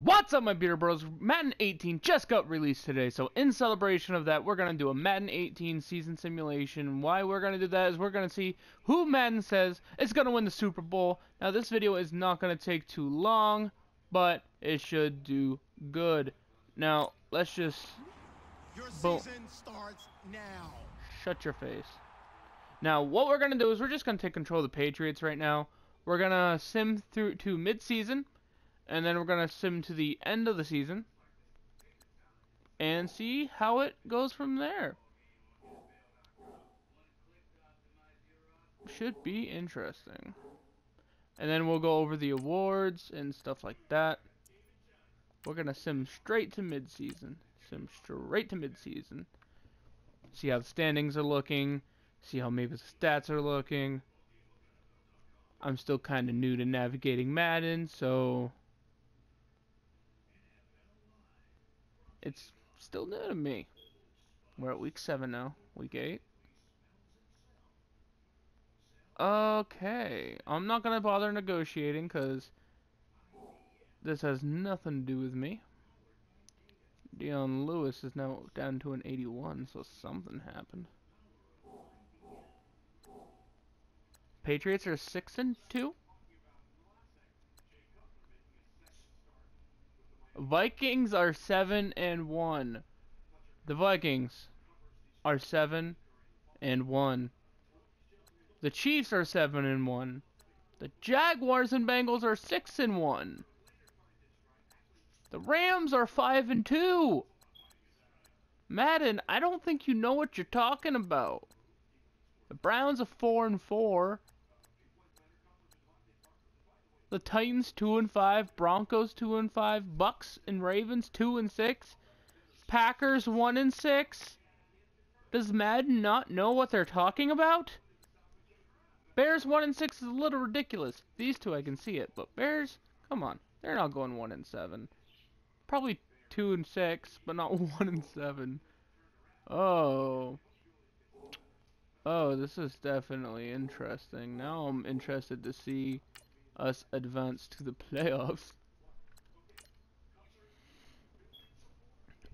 What's up, my beer bros? Madden 18 just got released today, so in celebration of that, we're going to do a Madden 18 season simulation. Why we're going to do that is we're going to see who Madden says is going to win the Super Bowl. Now, this video is not going to take too long, but it should do good. Now, let's just... Your season starts now. Shut your face. Now, what we're going to do is we're just going to take control of the Patriots right now. We're going to sim through to mid-season. And then we're going to sim to the end of the season and see how it goes from there. Should be interesting. And then we'll go over the awards and stuff like that. We're going to sim straight to mid-season. Sim straight to mid-season. See how the standings are looking. See how maybe the stats are looking. I'm still kind of new to navigating Madden, so... it's still new to me. We're at week 7 now. Week 8. Okay. I'm not going to bother negotiating because this has nothing to do with me. Dion Lewis is now down to an 81, so something happened. Patriots are 6-2. Vikings are 7-1. The Vikings are 7-1. The Chiefs are 7-1. The Jaguars and Bengals are 6-1. The Rams are 5-2. Madden, I don't think you know what you're talking about. The Browns are 4-4. The Titans 2-5, Broncos 2-5, Bucks and Ravens 2-6, Packers 1-6. Does Madden not know what they're talking about? Bears 1-6 is a little ridiculous. These two I can see it, but Bears, come on, they're not going 1-7. Probably 2-6, but not 1-7. Oh, this is definitely interesting. Now I'm interested to see us advance to the playoffs.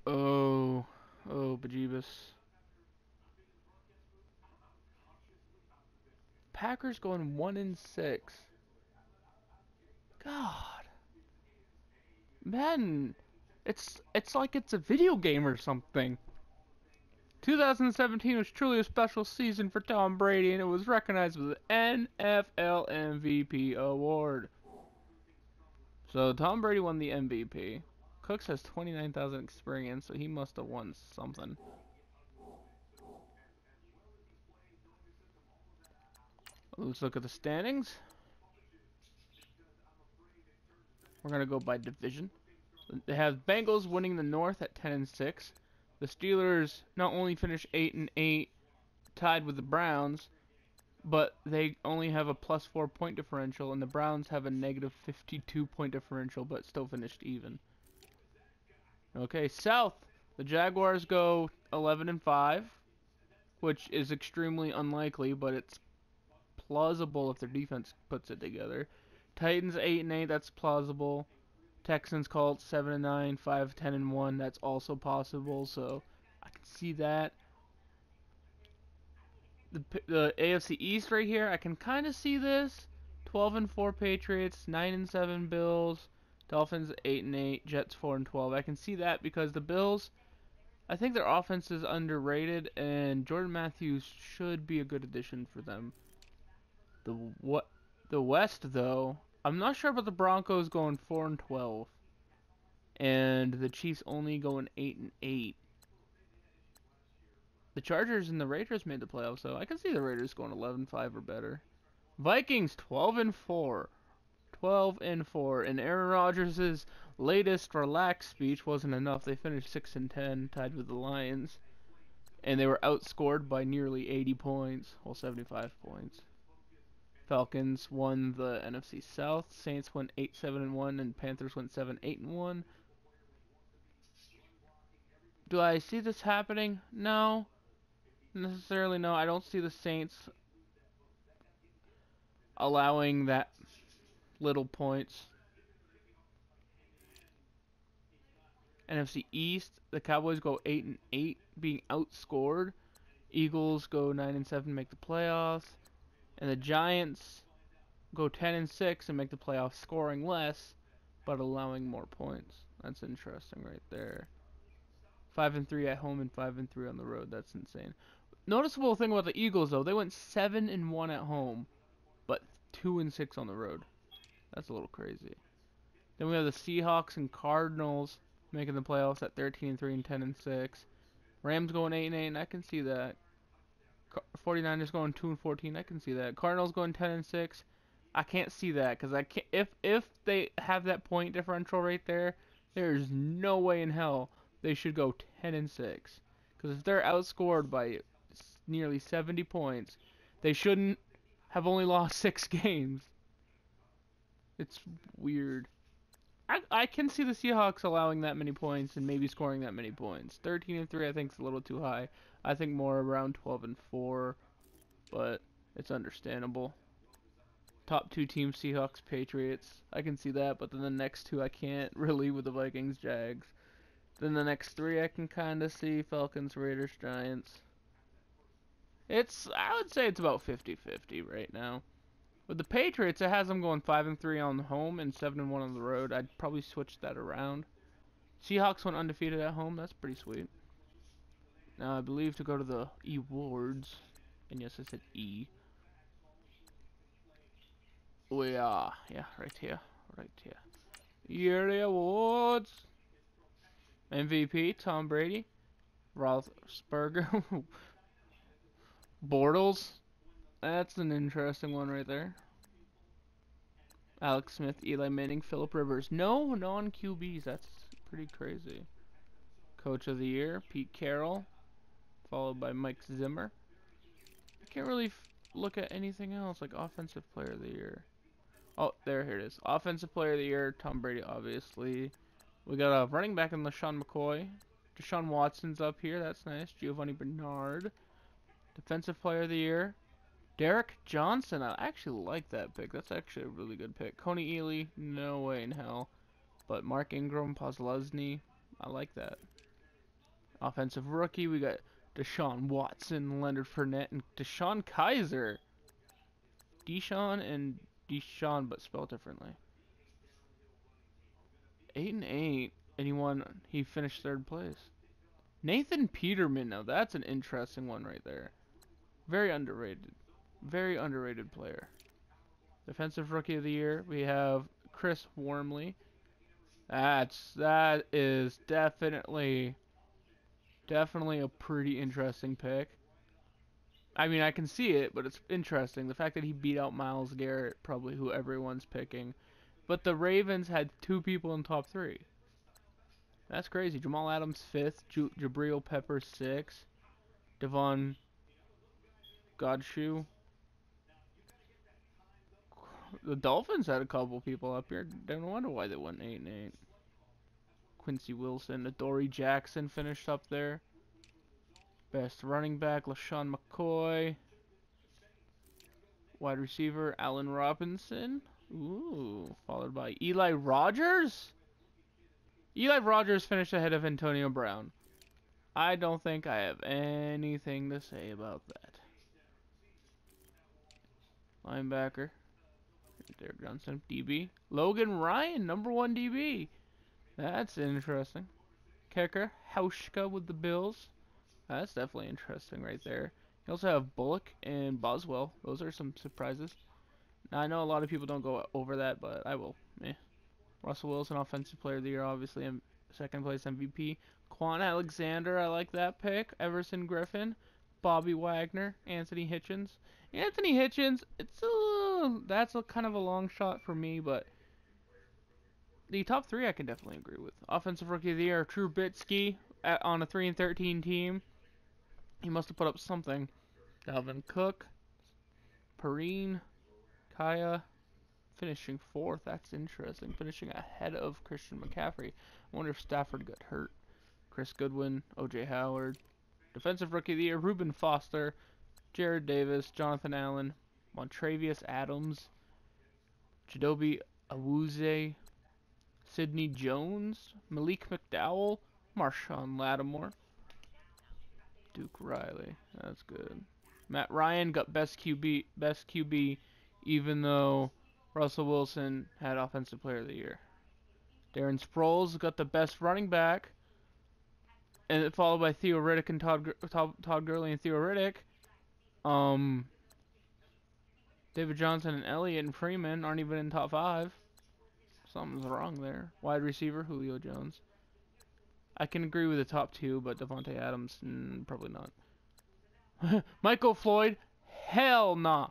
Oh, bejeebus. Packers going 1-6. God, man, it's like it's a video game or something. 2017 was truly a special season for Tom Brady, and it was recognized with the NFL MVP award. So Tom Brady won the MVP. Cooks has 29,000 experience, so he must have won something. Let's look at the standings. We're gonna go by division. They have Bengals winning the North at 10-6. The Steelers not only finished 8-8, tied with the Browns, but they only have a +4 point differential, and the Browns have a -52 point differential, but still finished even. Okay, South, the Jaguars go 11-5, which is extremely unlikely, but it's plausible if their defense puts it together. Titans 8-8, that's plausible. Texans, Colts 7-9, 5-10-1. That's also possible, so I can see that. The AFC East right here, I can kind of see this. 12-4 Patriots, 9-7 Bills, Dolphins 8-8, Jets 4-12. I can see that because the Bills, I think their offense is underrated, and Jordan Matthews should be a good addition for them. The West, though, I'm not sure about the Broncos going 4-12, and the Chiefs only going 8-8. The Chargers and the Raiders made the playoffs, so I can see the Raiders going 11-5 or better. Vikings 12-4, 12-4, and Aaron Rodgers' latest relaxed speech wasn't enough. They finished 6-10, tied with the Lions, and they were outscored by nearly 80 points, well 75 points. Falcons won the NFC South. Saints went 8-7-1, and Panthers went 7-8-1. Do I see this happening? No. Necessarily no. I don't see the Saints allowing that little points. NFC East, the Cowboys go 8-8, being outscored. Eagles go 9-7, make the playoffs, and the Giants go 10-6 and make the playoffs, scoring less but allowing more points. That's interesting right there. 5-3 at home and 5-3 on the road. That's insane. Noticeable thing about the Eagles though, they went 7-1 at home, but 2-6 on the road. That's a little crazy. Then we have the Seahawks and Cardinals making the playoffs at 13-3 and 10-6. Rams going 8-8, and I can see that. 49ers going 2-14, I can see that. Cardinals going 10-6, I can't see that because I can't. If they have that point differential right there, there's no way in hell they should go 10-6. Because if they're outscored by nearly 70 points, they shouldn't have only lost 6 games. It's weird. I can see the Seahawks allowing that many points and maybe scoring that many points. 13-3 I think is a little too high. I think more around 12-4, but it's understandable. Top 2 teams, Seahawks, Patriots. I can see that, but then the next 2 I can't really with the Vikings, Jags. Then the next 3 I can kind of see, Falcons, Raiders, Giants. I would say it's about 50-50 right now. With the Patriots, it has them going 5-3 on the home and 7-1 on the road. I'd probably switch that around. Seahawks went undefeated at home. That's pretty sweet. Now, I believe to go to the awards, and yes, I said E. We are, yeah, right here. Yearly awards. MVP, Tom Brady. Roethlisberger. Bortles. That's an interesting one right there. Alex Smith, Eli Manning, Phillip Rivers. No non-QBs. That's pretty crazy. Coach of the Year, Pete Carroll. Followed by Mike Zimmer. I can't really look at anything else like Offensive Player of the Year. Oh, here it is. Offensive Player of the Year, Tom Brady, obviously. We got a running back in LaShawn McCoy. Deshaun Watson's up here. That's nice. Giovanni Bernard. Defensive Player of the Year, Derek Johnson. I actually like that pick. That's actually a really good pick. Coney Ely, no way in hell. But Mark Ingram, Posluszny, I like that. Offensive Rookie, we got Deshaun Watson, Leonard Fournette, and Deshaun Kaiser. Deshaun and Deshaun, but spelled differently. 8-8, and he finished 3rd place. Nathan Peterman, now that's an interesting one right there. Very underrated. Very underrated player. Defensive Rookie of the Year, we have Chris Wormley. That is definitely a pretty interesting pick. I mean, I can see it, but it's interesting. The fact that he beat out Myles Garrett, probably who everyone's picking. But the Ravens had 2 people in top 3. That's crazy. Jamal Adams 5th, Jabril Peppers 6th, Devon Godshoe. The Dolphins had a couple people up here. Don't wonder why they went 8-8. Quincy Wilson, Adoree Jackson finished up there. Best running back, LaShawn McCoy. Wide receiver, Allen Robinson. Ooh, followed by Eli Rogers. Eli Rogers finished ahead of Antonio Brown. I don't think I have anything to say about that. Linebacker, Derek Johnson, DB. Logan Ryan, #1 DB. That's interesting. Kicker, Hauschka with the Bills. That's definitely interesting right there. You also have Bullock and Boswell. Those are some surprises. Now, I know a lot of people don't go over that, but I will. Russell Wilson, Offensive Player of the Year, obviously. 2nd place MVP. Quan Alexander, I like that pick. Everson Griffin. Bobby Wagner. Anthony Hitchens. Anthony Hitchens, that's kind of a long shot for me, but the top 3 I can definitely agree with. Offensive Rookie of the Year, Trubisky on a 3-13 team. He must have put up something. Dalvin Cook, Perrine, Kaya, finishing 4th. That's interesting. Finishing ahead of Christian McCaffrey. I wonder if Stafford got hurt. Chris Goodwin, O.J. Howard. Defensive Rookie of the Year, Reuben Foster, Jared Davis, Jonathan Allen, Montravius Adams, Chidobe Awuzie, Sidney Jones, Malik McDowell, Marshawn Lattimore, Duke Riley. That's good. Matt Ryan got best QB, even though Russell Wilson had Offensive Player of the Year. Darren Sproles got the best running back, and followed by Theo Riddick and Todd Gurley and Theo Riddick. David Johnson and Elliott and Freeman aren't even in top 5. Something's wrong there. Wide receiver, Julio Jones. I can agree with the top 2, but Devontae Adams, probably not. Michael Floyd, hell nah.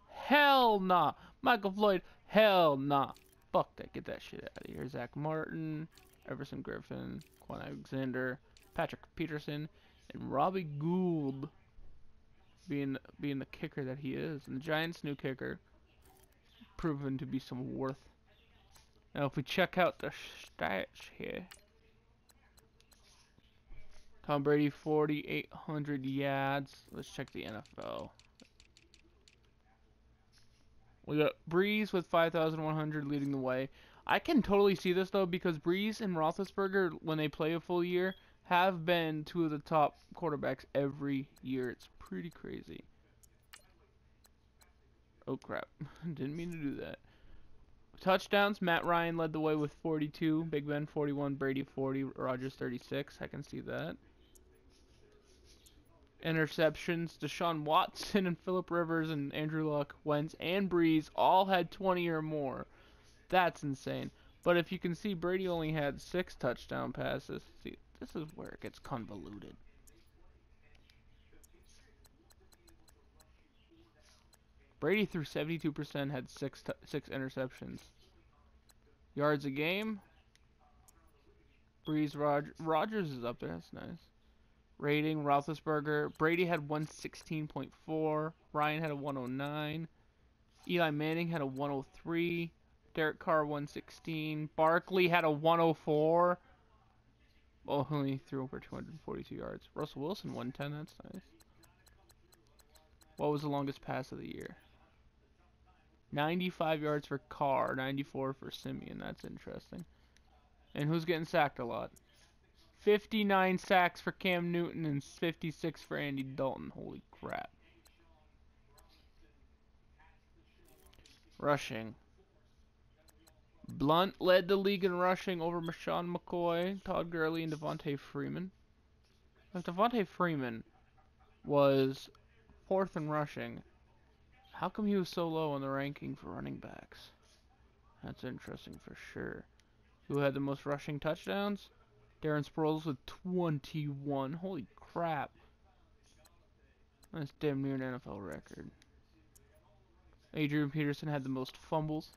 Hell nah. Michael Floyd, hell nah. Fuck that. Get that shit out of here. Zach Martin, Everson Griffin, Quan Alexander, Patrick Peterson, and Robbie Gould being the kicker that he is. And the Giants' new kicker, proven to be some worth. Now, if we check out the stats here. Tom Brady, 4,800 yards. Let's check the NFL. We got Breeze with 5,100 leading the way. I can totally see this, though, because Breeze and Roethlisberger, when they play a full year, have been 2 of the top quarterbacks every year. It's pretty crazy. Oh, crap. Didn't mean to do that. Touchdowns, Matt Ryan led the way with 42. Big Ben, 41. Brady, 40. Rodgers, 36. I can see that. Interceptions, Deshaun Watson and Phillip Rivers and Andrew Luck, Wentz, and Breeze all had 20 or more. That's insane. But if you can see, Brady only had 6 touchdown passes. See, this is where it gets convoluted. Brady threw 72%, had 6 interceptions. Yards a game. Breeze, Rodgers is up there. That's nice. Rating, Roethlisberger. Brady had 116.4. Ryan had a 109. Eli Manning had a 103. Derek Carr, 116. Barkley had a 104. Only threw over 242 yards. Russell Wilson, 110. That's nice. What was the longest pass of the year? 95 yards for Carr, 94 for Simeon. That's interesting. And who's getting sacked a lot? 59 sacks for Cam Newton and 56 for Andy Dalton. Holy crap. Rushing. Blunt led the league in rushing over Marshawn McCoy, Todd Gurley, and Devontae Freeman. If Devontae Freeman was 4th in rushing, how come he was so low on the ranking for running backs? That's interesting for sure. Who had the most rushing touchdowns? Darren Sproles with 21. Holy crap. That's damn near an NFL record. Adrian Peterson had the most fumbles.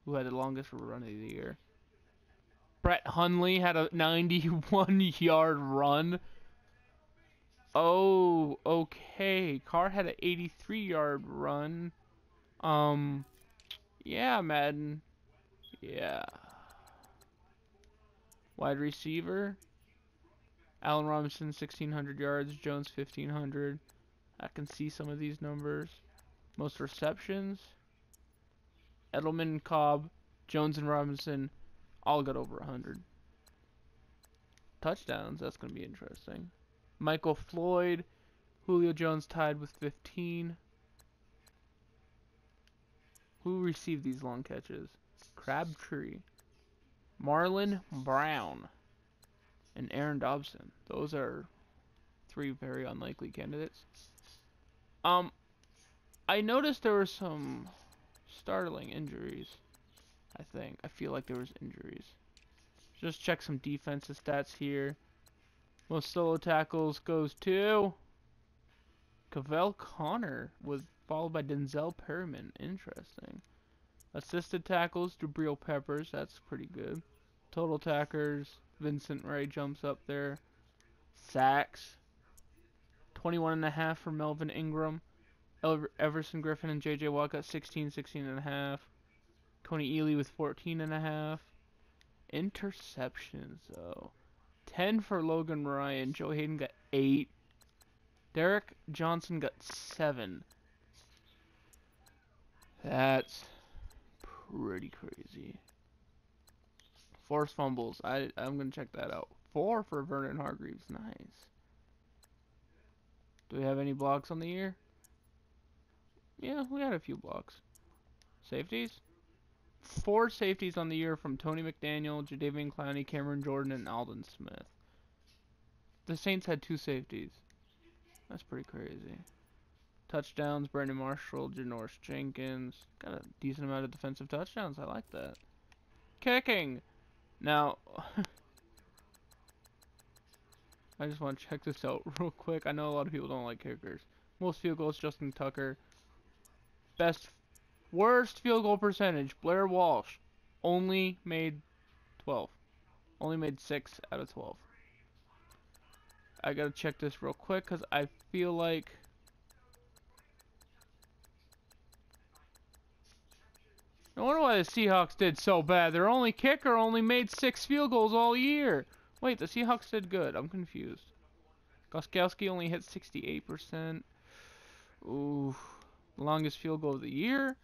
Who had the longest run of the year? Brett Hundley had a 91-yard run. Oh, okay. Carr had an 83-yard run. Yeah, Madden. Yeah. Wide receiver. Allen Robinson, 1,600 yards. Jones, 1,500. I can see some of these numbers. Most receptions. Edelman, Cobb, Jones, and Robinson all got over 100. Touchdowns, that's going to be interesting. Michael Floyd, Julio Jones tied with 15. Who received these long catches? Crabtree, Marlon Brown, and Aaron Dobson. Those are 3 very unlikely candidates. I noticed there were some startling injuries. I feel like there was injuries. Just check some defensive stats here. Most solo tackles goes to Cavell Connor, followed by Denzel Perryman. Interesting. Assisted tackles, Jabril Peppers. That's pretty good. Total tackers, Vincent Ray jumps up there. Sacks, 21.5 for Melvin Ingram. Everson Griffin and J.J. Watt got 16, 16.5. Coney Ealy with 14.5. Interceptions, though. 10 for Logan Ryan. Joe Hayden got 8. Derek Johnson got 7. That's pretty crazy. Forced fumbles. I'm gonna check that out. 4 for Vernon Hargreaves. Nice. Do we have any blocks on the year? Yeah, we had a few blocks. Safeties? 4 safeties on the year from Tony McDaniel, Jadeveon Clowney, Cameron Jordan, and Alden Smith. The Saints had 2 safeties. That's pretty crazy. Touchdowns, Brandon Marshall, Janoris Jenkins. Got a decent amount of defensive touchdowns. I like that. Kicking! Now, I just want to check this out real quick. I know a lot of people don't like kickers. Most field goals, Justin Tucker. Worst field goal percentage, Blair Walsh. Only made 12. Only made 6 out of 12. I gotta check this real quick because I feel like... I wonder why the Seahawks did so bad. Their only kicker only made 6 field goals all year. Wait, the Seahawks did good. I'm confused. Gostkowski only hit 68%. Ooh. Longest field goal of the year.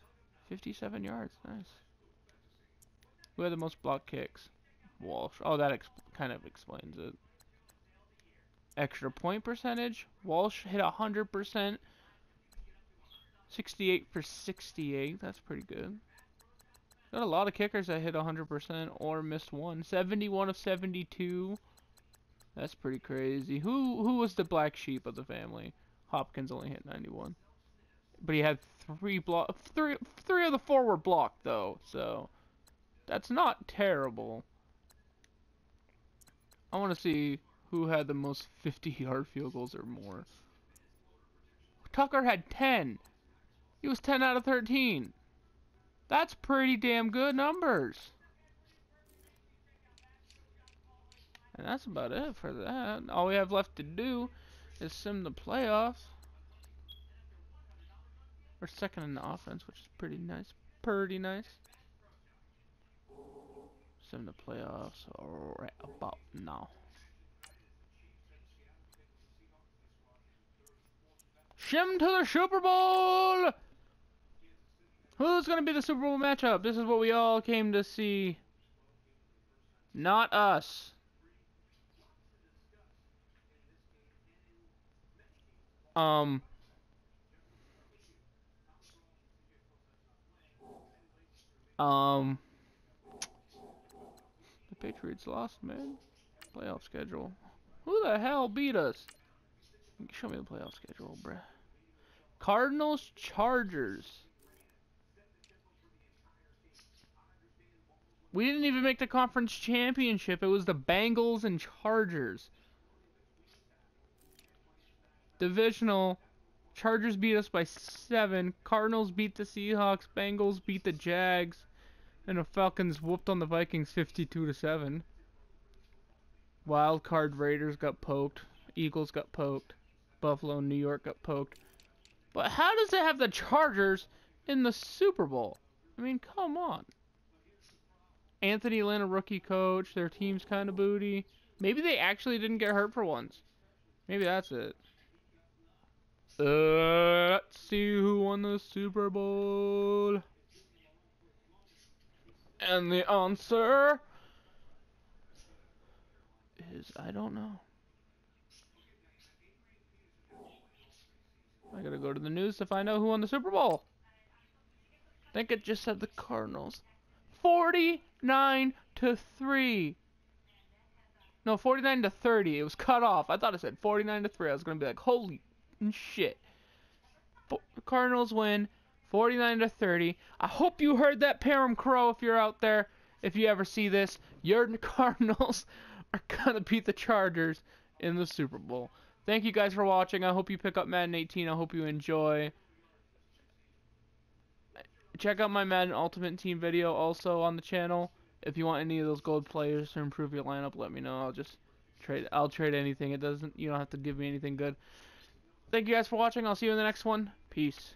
57 yards. Nice. Who had the most block kicks? Walsh. Oh, that kind of explains it. Extra point percentage. Walsh hit 100%. 68 for 68. That's pretty good. Got a lot of kickers that hit 100% or missed one. 71 of 72. That's pretty crazy. Who was the black sheep of the family? Hopkins only hit 91. But he had 3 of the 4 were blocked though, so that's not terrible. I want to see who had the most 50-yard field goals or more. Tucker had 10. He was 10 out of 13. That's pretty damn good numbers. And that's about it for that. All we have left to do is sim the playoffs. We're second in the offense, which is pretty nice. Pretty nice. Sim the playoffs right about now. Shim to the Super Bowl! Who's going to be the Super Bowl matchup? This is what we all came to see. Not us. The Patriots lost, man. Playoff schedule. Who the hell beat us? Show me the playoff schedule, bruh. Cardinals, Chargers. We didn't even make the conference championship. It was the Bengals and Chargers. Divisional. Chargers beat us by 7. Cardinals beat the Seahawks. Bengals beat the Jags. And the Falcons whooped on the Vikings 52-7. Wild card Raiders got poked. Eagles got poked. Buffalo and New York got poked. But how does it have the Chargers in the Super Bowl? I mean, come on. Anthony Lynn, a rookie coach. Their team's kind of booty. Maybe they actually didn't get hurt for once. Maybe that's it. Let's see who won the Super Bowl. And the answer is I don't know. I gotta go to the news to find out who won the Super Bowl. I think it just said the Cardinals. 49-3. No, 49-30. It was cut off. I thought it said 49-3. I was gonna be like, holy shit. Cardinals win 49-30. I hope you heard that, Parham Crow, if you're out there. If you ever see this, your Cardinals are gonna beat the Chargers in the Super Bowl. Thank you guys for watching. I hope you pick up Madden 18. I hope you enjoy. Check out my Madden Ultimate Team video also on the channel. If you want any of those gold players to improve your lineup, let me know. I'll trade anything. You don't have to give me anything good. Thank you guys for watching. I'll see you in the next one. Peace.